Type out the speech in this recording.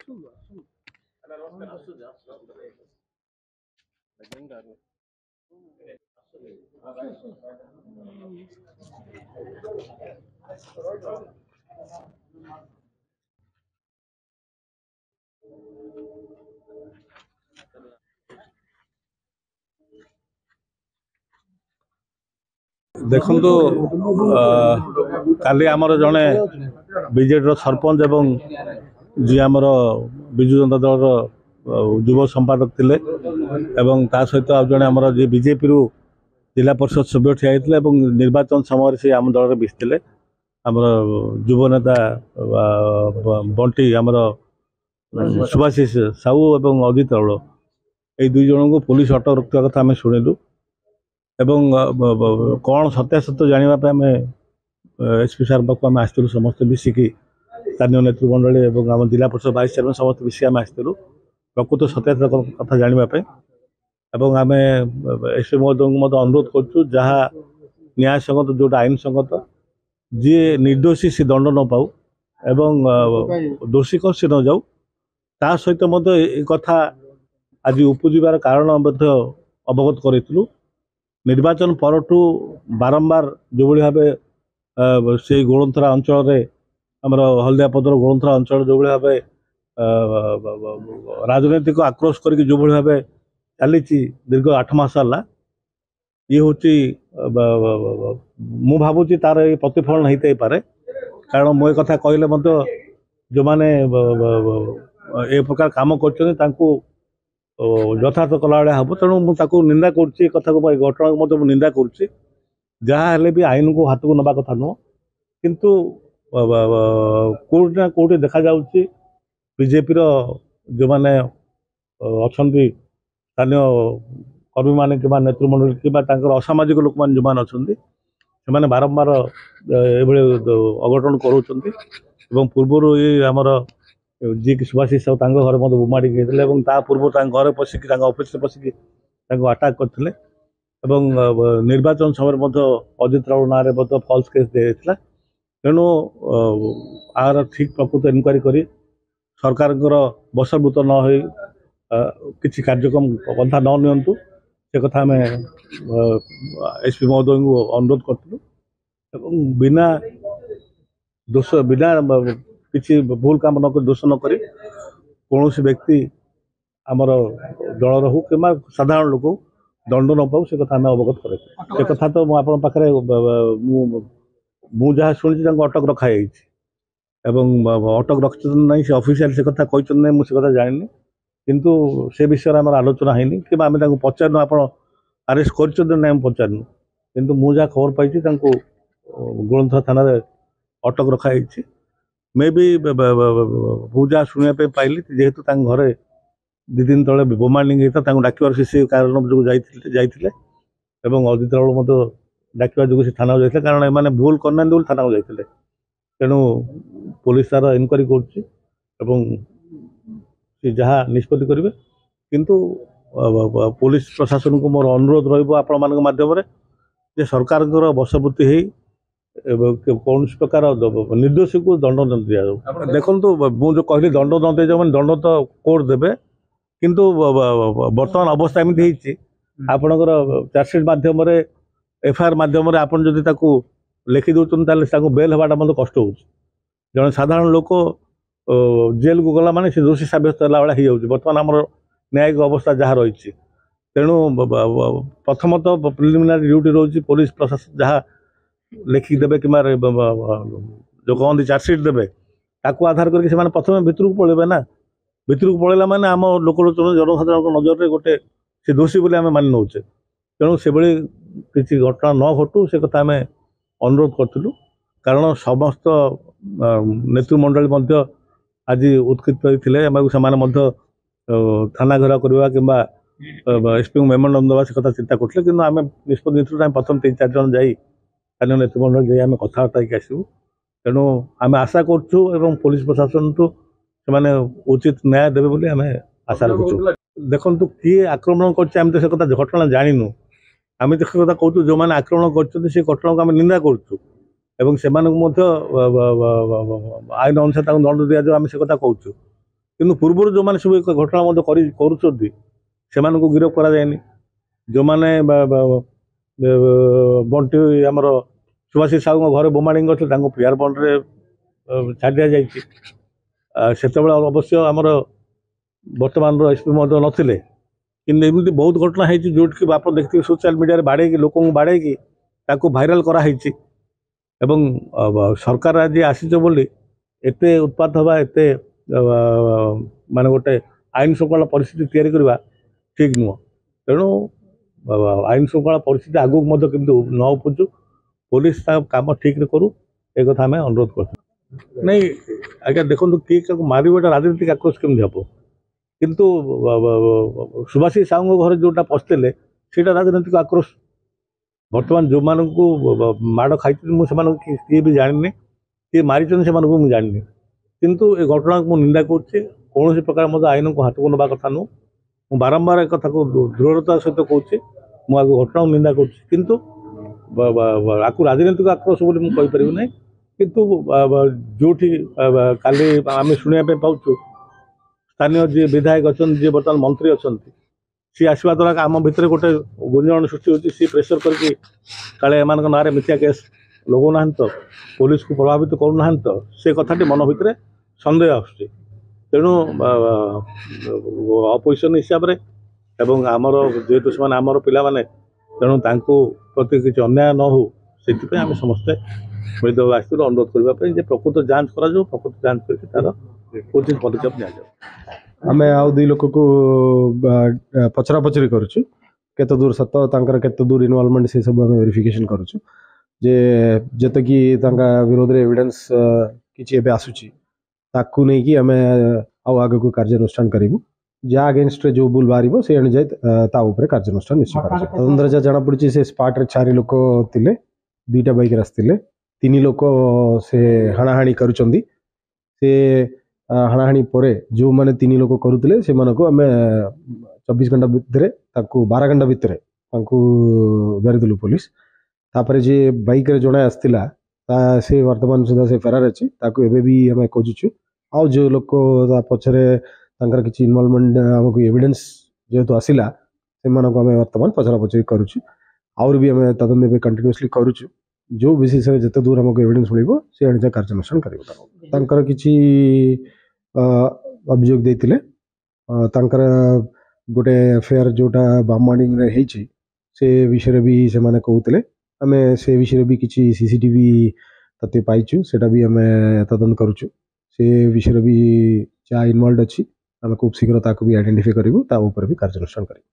ଦେଖନ୍ତୁ କାଲି ଆମର ଜଣେ ବିଜେଡିର ସରପଞ୍ଚ ଏବଂ ଯିଏ ଆମର ବିଜୁ ଜନତା ଦଳର ଯୁବ ସମ୍ପାଦକ ଥିଲେ ଏବଂ ତା ସହିତ ଆଉ ଜଣେ ଆମର ଯିଏ ବିଜେପିରୁ ଜିଲ୍ଲା ପରିଷଦ ସଭ୍ୟ ଠିଆ ହେଇଥିଲେ ଏବଂ ନିର୍ବାଚନ ସମୟରେ ସେ ଆମ ଦଳରେ ମିଶିଥିଲେ ଆମର ଯୁବ ନେତା ବଣ୍ଟି ଆମର ସୁଭାଶିଷ ସାହୁ ଏବଂ ଅଜିତ ରାଉଳ এই দুই জনଙ୍କୁ পুলিশ ଅଟକ ରଖିଥିବା କଥା ଆମେ ଶୁଣିଲୁ ଏବଂ କ'ଣ ସତ୍ୟାସତ୍ୟ ଜାଣିବା ପାଇଁ ଆମେ ଏସ୍ପି ସାର୍ ପାଖକୁ ଆମେ ଆସିଥିଲୁ ସମସ୍ତେ ମିଶିକି ସ୍ଥାନୀୟ ନେତୃମଣ୍ଡଳୀ ଏବଂ ଆମ ଜିଲ୍ଲା ପରିଷଦ ଭାଇସ୍ ଚେୟାରମ୍ୟାନ୍ ସମସ୍ତେ ମିଶିକି ଆମେ ଆସିଥିଲୁ ପ୍ରକୃତ ସତ୍ୟାସତ୍ୟ କଥା ଜାଣିବା ପାଇଁ ଏବଂ ଆମେ ଏସ୍ପି ମହୋଦୟଙ୍କୁ ମଧ୍ୟ ଅନୁରୋଧ କରୁଛୁ ଯାହା ନ୍ୟାୟସଙ୍ଗତ ଯେଉଁଟା ଆଇନସଙ୍ଗତ ଯିଏ ନିର୍ଦ୍ଦୋଷୀ ସେ ଦଣ୍ଡ ନ ପାଉ ଏବଂ ଦୋଷୀ କ'ଣ ସେ ନ ଯାଉ ତା ସହିତ ମଧ୍ୟ ଏ କଥା ଆଜି ଉପୁଜିବାର କାରଣ ମଧ୍ୟ ଅବଗତ କରିଥିଲୁ ନିର୍ବାଚନ ପରଠୁ ବାରମ୍ବାର ଯେଉଁଭଳି ଭାବେ ସେଇ ଗୋଳନ୍ଥରା ଅଞ୍ଚଳରେ ଆମର ହଳଦିଆପଦର ଗୋଳନ୍ଥରା ଅଞ୍ଚଳ ଯେଉଁଭଳି ଭାବେ ରାଜନୈତିକ ଆକ୍ରୋଶ କରିକି ଯେଉଁଭଳି ଭାବେ ଚାଲିଛି ଦୀର୍ଘ 8 ମାସ ହେଲା ଇଏ ହେଉଛି ମୁଁ ଭାବୁଛି ତାର ଏଇ ପ୍ରତିଫଳନ ହେଇଥାଇପାରେ କାରଣ ମୁଁ ଏ କଥା କହିଲେ ମଧ୍ୟ ଯେଉଁମାନେ ଏ ପ୍ରକାର କାମ କରୁଛନ୍ତି ତାଙ୍କୁ ଯଥାର୍ଥ କଲା ଭଳିଆ ହେବ ତେଣୁ ମୁଁ ତାକୁ ନିନ୍ଦା କରୁଛି ଏ କଥାକୁ ଏ ଘଟଣାକୁ ମଧ୍ୟ ମୁଁ ନିନ୍ଦା କରୁଛି ଯାହା ହେଲେ ବି ଆଇନକୁ ହାତକୁ ନେବା କଥା ନୁହଁ କିନ୍ତୁ କେଉଁଠି ନା କେଉଁଠି ଦେଖାଯାଉଛି ବିଜେପିର ଯେଉଁମାନେ ଅଛନ୍ତି ସ୍ଥାନୀୟ କର୍ମୀମାନେ କିମ୍ବା ନେତୃମଣ୍ଡଳୀ କିମ୍ବା ତାଙ୍କର ଅସାମାଜିକ ଲୋକମାନେ ଯେଉଁମାନେ ଅଛନ୍ତି ସେମାନେ ବାରମ୍ବାର ଏଭଳି ଅଘଟଣ କରୁଛନ୍ତି ଏବଂ ପୂର୍ବରୁ ଏଇ ଆମର ଯିଏକି ସୁଭାଶିଷ ସାହୁ ତାଙ୍କ ଘରେ ମଧ୍ୟ ବୋମାଡ଼ିକି ହେଇଥିଲେ ଏବଂ ତା ପୂର୍ବରୁ ତାଙ୍କ ଘରେ ପଶିକି ତାଙ୍କ ଅଫିସରେ ପଶିକି ତାଙ୍କୁ ଆଟାକ୍ କରିଥିଲେ ଏବଂ ନିର୍ବାଚନ ସମୟରେ ମଧ୍ୟ ଅଜିତ ରାଉଳ ନାଁରେ ମଧ୍ୟ ଫଲ୍ସ କେସ୍ ଦିଆଯାଇଥିଲା ତେଣୁ ଆର ଠିକ୍ ପ୍ରକୃତ ଇନକ୍ୱାରି କରି ସରକାରଙ୍କର ବଶଭୂତ ନ ହୋଇ କିଛି କାର୍ଯ୍ୟକ୍ରମ ପନ୍ଥା ନ ନିଅନ୍ତୁ ସେ କଥା ଆମେ ଏସ୍ପି ମହୋଦୟଙ୍କୁ ଅନୁରୋଧ କରିଥିଲୁ ଏବଂ ବିନା କିଛି ଭୁଲ କାମ ନ କରି ଦୋଷ ନ କରି କୌଣସି ବ୍ୟକ୍ତି ଆମର ଦଳର ହଉ କିମ୍ବା ସାଧାରଣ ଲୋକ ଦଣ୍ଡ ନ ପାଉ ସେ କଥା ଆମେ ଅବଗତ କରାଇଛୁ ସେ କଥା ତ ମୁଁ ଆପଣଙ୍କ ପାଖରେ ମୁଁ ଯାହା ଶୁଣିଛି ତାଙ୍କୁ ଅଟକ ରଖାଯାଇଛି ଏବଂ ଅଟକ ରଖିଛନ୍ତି ନାହିଁ ସେ ଅଫିସିଆଲି ସେ କଥା କହିଛନ୍ତି ନାହିଁ ମୁଁ ସେ କଥା ଜାଣିନି କିନ୍ତୁ ସେ ବିଷୟରେ ଆମର ଆଲୋଚନା ହେଇନି କିମ୍ବା ଆମେ ତାଙ୍କୁ ପଚାରିନୁ ଆପଣ ଆରେଷ୍ଟ କରିଛନ୍ତି ନାହିଁ ଆମେ ପଚାରିନୁ କିନ୍ତୁ ମୁଁ ଯାହା ଖବର ପାଇଛି ତାଙ୍କୁ ଗୋଳନ୍ଥରା ଥାନାରେ ଅଟକ ରଖାଯାଇଛି ମେ ବି ମୁଁ ଯାହା ଶୁଣିବା ପାଇଁ ପାଇଲି ଯେହେତୁ ତାଙ୍କ ଘରେ 2 ଦିନ ତଳେ ବୋମାଣ୍ଡିଂ ହେଇଥିଲା ତାଙ୍କୁ ଡାକିବାର ସେ କାରଣ ଯୋଗୁଁ ଯାଇଥିଲେ ଏବଂ ଅଜିତ ରାଉଳ ମଧ୍ୟ ଡାକିବା ଯୋଗୁଁ ସେ ଥାନାକୁ ଯାଇଥିଲେ କାରଣ ଏମାନେ ଭୁଲ କରିନାହାନ୍ତି ବୋଲି ଥାନାକୁ ଯାଇଥିଲେ ତେଣୁ ପୋଲିସ ତାର ଇନକ୍ୱାରି କରୁଛି ଏବଂ ସେ ଯାହା ନିଷ୍ପତ୍ତି କରିବେ କିନ୍ତୁ ପୋଲିସ ପ୍ରଶାସନକୁ ମୋର ଅନୁରୋଧ ରହିବ ଆପଣମାନଙ୍କ ମାଧ୍ୟମରେ ଯେ ସରକାରଙ୍କର ବଶବର୍ତ୍ତୀ ହେଇ କୌଣସି ପ୍ରକାର ନିର୍ଦ୍ଦୋଷୀକୁ ଦଣ୍ଡ ନ ଦିଆଯାଉ ଦେଖନ୍ତୁ ମୁଁ ଯେଉଁ କହିଲି ଦଣ୍ଡ ନ ଦିଆଯାଉ ମାନେ ଦଣ୍ଡ ତ କୋର୍ଟ ଦେବେ କିନ୍ତୁ ବର୍ତ୍ତମାନ ଅବସ୍ଥା ଏମିତି ହେଇଛି ଆପଣଙ୍କର ଚାର୍ଜସିଟ୍ ମାଧ୍ୟମରେ ଏଫଆଇଆର୍ ମାଧ୍ୟମରେ ଆପଣ ଯଦି ତାକୁ ଲେଖି ଦେଉଛନ୍ତି ତାହେଲେ ତାଙ୍କୁ ବେଲ୍ ହେବାଟା ମଧ୍ୟ କଷ୍ଟ ହେଉଛି ଜଣେ ସାଧାରଣ ଲୋକ ଜେଲକୁ ଗଲା ମାନେ ସେ ଦୋଷୀ ସାବ୍ୟସ୍ତ ହେଲା ଭଳିଆ ହେଇଯାଉଛି ବର୍ତ୍ତମାନ ଆମର ନ୍ୟାୟିକ ଅବସ୍ଥା ଯାହା ରହିଛି ତେଣୁ ପ୍ରଥମତଃ ପ୍ରିଲିମିନାରୀ ଡ୍ୟୁଟି ରହୁଛି ପୋଲିସ ପ୍ରଶାସନ ଯାହା ଲେଖିକି ଦେବେ କିମ୍ବା ଯେଉଁ କହନ୍ତି ଚାର୍ଜସିଟ୍ ଦେବେ ତାକୁ ଆଧାର କରିକି ସେମାନେ ପ୍ରଥମେ ଭିତରକୁ ପଳେଇବେ ନା ଭିତରକୁ ପଳେଇଲା ମାନେ ଆମ ଲୋକଲୋଚନ ଜନସାଧାରଣଙ୍କ ନଜରରେ ଗୋଟେ ସେ ଦୋଷୀ ବୋଲି ଆମେ ମାନି ନେଉଛେ ତେଣୁ ସେଭଳି କିଛି ଘଟଣା ନ ଘଟୁ ସେ କଥା ଆମେ ଅନୁରୋଧ କରିଥିଲୁ କାରଣ ସମସ୍ତ ନେତୃମଣ୍ଡଳୀ ମଧ୍ୟ ଆଜି ଉତ୍କ୍ଷିପ୍ତ ହୋଇଥିଲେ ଏବଂ ସେମାନେ ମଧ୍ୟ ଥାନା ଘେରାଉ କରିବା କିମ୍ବା ଏସ୍ପିଙ୍କୁ ମେମୋରାଣ୍ଡମ୍ ଦେବା ସେ କଥା ଚିନ୍ତା କରୁଥିଲେ କିନ୍ତୁ ଆମେ ନିଷ୍ପତ୍ତି ନେଇଥିଲୁ ଆମେ ପ୍ରଥମ 3-4 ଜଣ ଯାଇ ସ୍ଥାନୀୟ ନେତୃମଣ୍ଡଳୀ ଯାଇ ଆମେ କଥାବାର୍ତ୍ତା ହେଇକି ଆସିବୁ ତେଣୁ ଆମେ ଆଶା କରୁଛୁ ଏବଂ ପୋଲିସ ପ୍ରଶାସନଠୁ ସେମାନେ ଉଚିତ ନ୍ୟାୟ ଦେବେ ବୋଲି ଆମେ ଆଶା ରଖୁଛୁ ଦେଖନ୍ତୁ କିଏ ଆକ୍ରମଣ କରିଛି ଆମେ ତ ସେ କଥା ଘଟଣା ଜାଣିନୁ ଆମେ ତ ସେ କଥା କହୁଛୁ ଯେଉଁମାନେ ଆକ୍ରମଣ କରିଛନ୍ତି ସେ ଘଟଣାକୁ ଆମେ ନିନ୍ଦା କରୁଛୁ ଏବଂ ସେମାନଙ୍କୁ ମଧ୍ୟ ଆଇନ ଅନୁସାରେ ତାଙ୍କୁ ଦଣ୍ଡ ଦିଆଯାଉ ଆମେ ସେ କଥା କହୁଛୁ କିନ୍ତୁ ପୂର୍ବରୁ ଯେଉଁମାନେ ସବୁ ଏକ ଘଟଣା ମଧ୍ୟ କରୁଛନ୍ତି ସେମାନଙ୍କୁ ଗିରଫ କରାଯାଏନି। ଯେଉଁମାନେ ବଣ୍ଟି ଆମର ସୁଭାଷିଷ ସାହୁଙ୍କ ଘରେ ବୋମାଡ଼ିଂ କରିଥିଲେ ତାଙ୍କୁ ପିଆର ବଣ୍ଡରେ ଛାଡ଼ି ଦିଆଯାଇଛି। ସେତେବେଳେ ଅବଶ୍ୟ ଆମର ବର୍ତ୍ତମାନର ଏସ୍ପି ମଧ୍ୟ ନଥିଲେ, କିନ୍ତୁ ଏମିତି ବହୁତ ଘଟଣା ହେଇଛି ଯେଉଁଠିକି ଆପଣ ଦେଖିଥିବେ ସୋସିଆଲ ମିଡ଼ିଆରେ ବାଡ଼େଇକି ଲୋକଙ୍କୁ ବାଡ଼େଇକି ତାକୁ ଭାଇରାଲ କରାହେଇଛି। ଏବଂ ସରକାର ଆଜି ଆସିଛ ବୋଲି ଏତେ ଉତ୍ପାତ ହେବା, ଏତେ ମାନେ ଗୋଟେ ଆଇନ ଶୃଙ୍ଖଳା ପରିସ୍ଥିତି ତିଆରି କରିବା ଠିକ୍ ନୁହଁ। ତେଣୁ ଆଇନ ଶୃଙ୍ଖଳା ପରିସ୍ଥିତି ଆଗକୁ ମଧ୍ୟ କିନ୍ତୁ ନ ଉପୁଜୁ, ପୋଲିସ ତା କାମ ଠିକ୍ରେ କରୁ, ଏ କଥା ଆମେ ଅନୁରୋଧ କରୁଛୁ। ନାଇଁ ଆଜ୍ଞା ଦେଖନ୍ତୁ, କିଏ କାହାକୁ ମାରିବ ଏଟା ରାଜନୈତିକ ଆକ୍ରୋଶ କେମିତି ହେବ? କିନ୍ତୁ ସୁଭାଷିଷ ସାହୁଙ୍କ ଘରେ ଯେଉଁଟା ପଶିଥିଲେ ସେଇଟା ରାଜନୈତିକ ଆକ୍ରୋଶ। ବର୍ତ୍ତମାନ ଯେଉଁମାନଙ୍କୁ ମାଡ଼ ଖାଇଛନ୍ତି ମୁଁ ସେମାନଙ୍କୁ କିଏ ବି ଜାଣିନି, କିଏ ମାରିଛନ୍ତି ସେମାନଙ୍କୁ ମୁଁ ଜାଣିନି, କିନ୍ତୁ ଏ ଘଟଣାକୁ ମୁଁ ନିନ୍ଦା କରୁଛି। କୌଣସି ପ୍ରକାର ମଧ୍ୟ ଆଇନକୁ ହାତକୁ ନେବା କଥା ନୁହଁ। ମୁଁ ବାରମ୍ବାର ଏ କଥାକୁ ଦୃଢ଼ତା ସହିତ କହୁଛି। ମୁଁ ଆକୁ ଘଟଣାକୁ ନିନ୍ଦା କରୁଛି, କିନ୍ତୁ ଆକୁ ରାଜନୈତିକ ଆକ୍ରୋଶ ବୋଲି ମୁଁ କହିପାରିବି ନାହିଁ। କିନ୍ତୁ ଯେଉଁଠି କାଲି ଆମେ ଶୁଣିବା ପାଇଁ ପାଉଛୁ ସ୍ଥାନୀୟ ଯିଏ ବିଧାୟକ ଅଛନ୍ତି, ଯିଏ ବର୍ତ୍ତମାନ ମନ୍ତ୍ରୀ ଅଛନ୍ତି, ସିଏ ଆସିବା ଦ୍ୱାରା ଆମ ଭିତରେ ଗୋଟେ ଗୁଞ୍ଜରଣ ସୃଷ୍ଟି ହେଉଛି। ସିଏ ପ୍ରେସର କରିକି କାଳେ ଏମାନଙ୍କ ନାଁରେ ମିଥ୍ୟା କେସ୍ ଲଗାଉନାହାନ୍ତି ତ, ପୋଲିସକୁ ପ୍ରଭାବିତ କରୁନାହାନ୍ତି ତ, ସେ କଥାଟି ମନ ଭିତରେ ସନ୍ଦେହ ଆସୁଛି। ତେଣୁ ଅପୋଜିସନ ହିସାବରେ ଏବଂ ଆମର ଯେହେତୁ ସେମାନେ ଆମର ପିଲାମାନେ, ତେଣୁ ତାଙ୍କୁ ପ୍ରତି କିଛି ଅନ୍ୟାୟ ନ ହେଉ ସେଥିପାଇଁ ଆମେ ସମସ୍ତେ ମିଳିତ ଭାବେ ଆସିଥିଲୁ ଅନୁରୋଧ କରିବା ପାଇଁ ଯେ ପ୍ରକୃତ ଯାଞ୍ଚ କରାଯାଉ, ପ୍ରକୃତ ଯାଞ୍ଚ କରିକି ତାର ଉଚିତ ପଦକ୍ଷେପ ନିଆଯାଉ। ଆମେ ଆଉ ଦୁଇ ଲୋକକୁ ପଚରା ପଚରି କରୁଛୁ, କେତେ ଦୂର ସତ, ତାଙ୍କର କେତେ ଦୂର ଇନଭଲଭମେଣ୍ଟ ସେ ସବୁ ଆମେ ଭେରିଫିକେସନ୍ କରୁଛୁ। ଯେ ଯେତେକି ତାଙ୍କ ବିରୋଧରେ ଏଭିଡେନ୍ସ କିଛି ଏବେ ଆସୁଛି ତାକୁ ନେଇକି ଆମେ ଆଉ ଆଗକୁ କାର୍ଯ୍ୟାନୁଷ୍ଠାନ କରିବୁ। ଯାହା ଅଗେନଷ୍ଟରେ ଯେଉଁ ଭୁଲ ବାହାରିବ ସେ ଅନୁଯାୟୀ ତା ଉପରେ କାର୍ଯ୍ୟାନୁଷ୍ଠାନ ନିଶ୍ଚୟ କରାଯିବ। ତଦନ୍ତରେ ଯାହା ଜଣାପଡ଼ିଛି ସେ ସ୍ପାଟ୍ରେ 4 ଲୋକ ଥିଲେ, 2ଟା ବାଇକ୍ରେ ଆସିଥିଲେ, 3 ଲୋକ ସେ ହାଣାହାଣି କରୁଛନ୍ତି। ସେ ହାଣାହାଣି ପରେ ଯେଉଁମାନେ 3 ଲୋକ କରୁଥିଲେ ସେମାନଙ୍କୁ ଆମେ 24 ଘଣ୍ଟା ଭିତରେ ତାଙ୍କୁ 12 ଘଣ୍ଟା ଭିତରେ ତାଙ୍କୁ ଧରିଥିଲୁ ପୋଲିସ। ତାପରେ ଯିଏ ବାଇକ୍ରେ ଜଣେ ଆସିଥିଲା ସେ ବର୍ତ୍ତମାନ ସୁଦ୍ଧା ସେ ଫେରାର ଅଛି, ତାକୁ ଏବେ ବି ଆମେ ଖୋଜୁଛୁ। ଆଉ ଯେଉଁ ଲୋକ ତା ପଛରେ ତାଙ୍କର କିଛି ଇନଭଲଭମେଣ୍ଟ ଆମକୁ ଏଭିଡେନ୍ସ ଯେହେତୁ ଆସିଲା ସେମାନଙ୍କୁ ଆମେ ବର୍ତ୍ତମାନ ପଚରା ପଚରି କରୁଛୁ। ଆହୁରି ବି ଆମେ ତଦନ୍ତ ଏବେ କଣ୍ଟିନ୍ୟୁଅସଲି କରୁଛୁ। ଯେଉଁ ବିଶେଷରେ ଯେତେ ଦୂର ଆମକୁ ଏଭିଡେନ୍ସ ମିଳିବ ସେ ଅନୁଯାୟୀ କାର୍ଯ୍ୟାନୁଷ୍ଠାନ କରିବ। ତାଙ୍କର କିଛି ଅଭିଯୋଗ ଦେଇଥିଲେ, ତାଙ୍କର ଗୋଟେ ଏଫଆଇଆର ଯେଉଁଟା ବାମାଣିରେ ହେଇଛି ସେ ବିଷୟରେ ବି ସେମାନେ କହୁଥିଲେ। ଆମେ ସେ ବିଷୟରେ ବି କିଛି ସିସିଟିଭି ତଥ୍ୟ ପାଇଛୁ, ସେଇଟା ବି ଆମେ ତଦନ୍ତ କରୁଛୁ। ସେ ବିଷୟରେ ବି ଯାହା ଇନଭଲ୍ଭ ଅଛି ଆମେ ଖୁବ୍ ଶୀଘ୍ର ତାକୁ ବି ଆଇଡେଣ୍ଟିଫାଇ କରିବୁ, ତା ଉପରେ ବି କାର୍ଯ୍ୟାନୁଷ୍ଠାନ କରିବୁ।